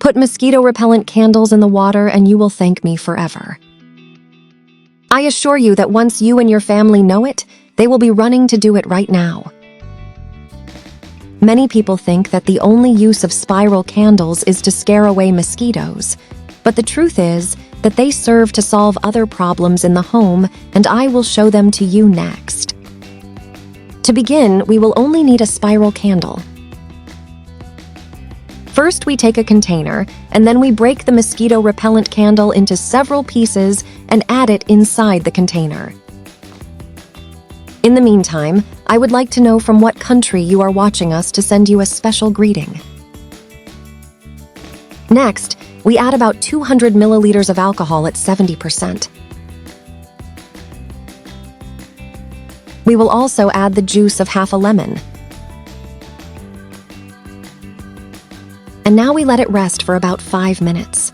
Put mosquito repellent candles in the water and you will thank me forever. I assure you that once you and your family know it, they will be running to do it right now. Many people think that the only use of spiral candles is to scare away mosquitoes, but the truth is that they serve to solve other problems in the home, and I will show them to you next. To begin, we will only need a spiral candle. First, we take a container, and then we break the mosquito repellent candle into several pieces and add it inside the container. In the meantime, I would like to know from what country you are watching us to send you a special greeting. Next, we add about 200 milliliters of alcohol at 70%. We will also add the juice of half a lemon. And now we let it rest for about 5 minutes.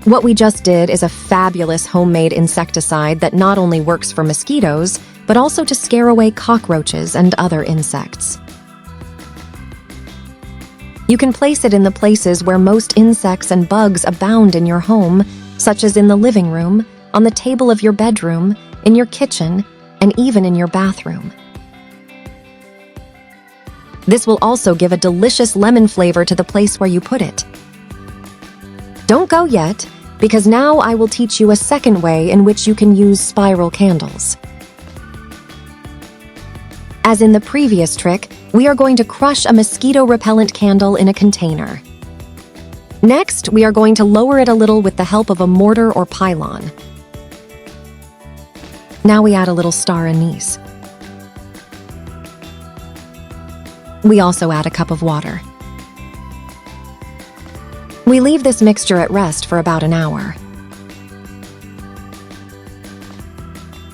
What we just did is a fabulous homemade insecticide that not only works for mosquitoes, but also to scare away cockroaches and other insects. You can place it in the places where most insects and bugs abound in your home, such as in the living room, on the table of your bedroom, in your kitchen, and even in your bathroom. This will also give a delicious lemon flavor to the place where you put it. Don't go yet, because now I will teach you a second way in which you can use spiral candles. As in the previous trick, we are going to crush a mosquito repellent candle in a container. Next, we are going to lower it a little with the help of a mortar or pylon. Now we add a little star anise. We also add a cup of water. We leave this mixture at rest for about an hour.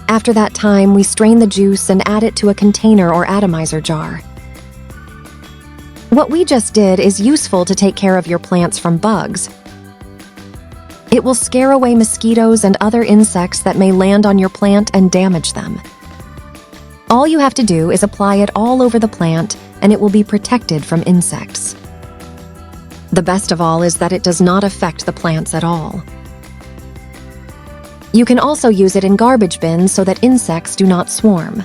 After that time, we strain the juice and add it to a container or atomizer jar. What we just did is useful to take care of your plants from bugs. It will scare away mosquitoes and other insects that may land on your plant and damage them. All you have to do is apply it all over the plant, and it will be protected from insects. The best of all is that it does not affect the plants at all. You can also use it in garbage bins so that insects do not swarm.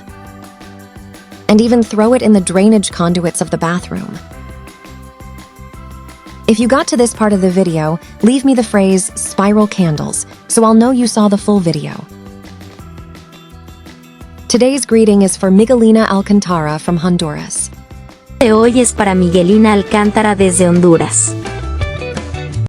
And even throw it in the drainage conduits of the bathroom. If you got to this part of the video, leave me the phrase spiral candles, so I'll know you saw the full video. Today's greeting is for Miguelina Alcantara from Honduras. Hoy es para Miguelina Alcántara desde Honduras.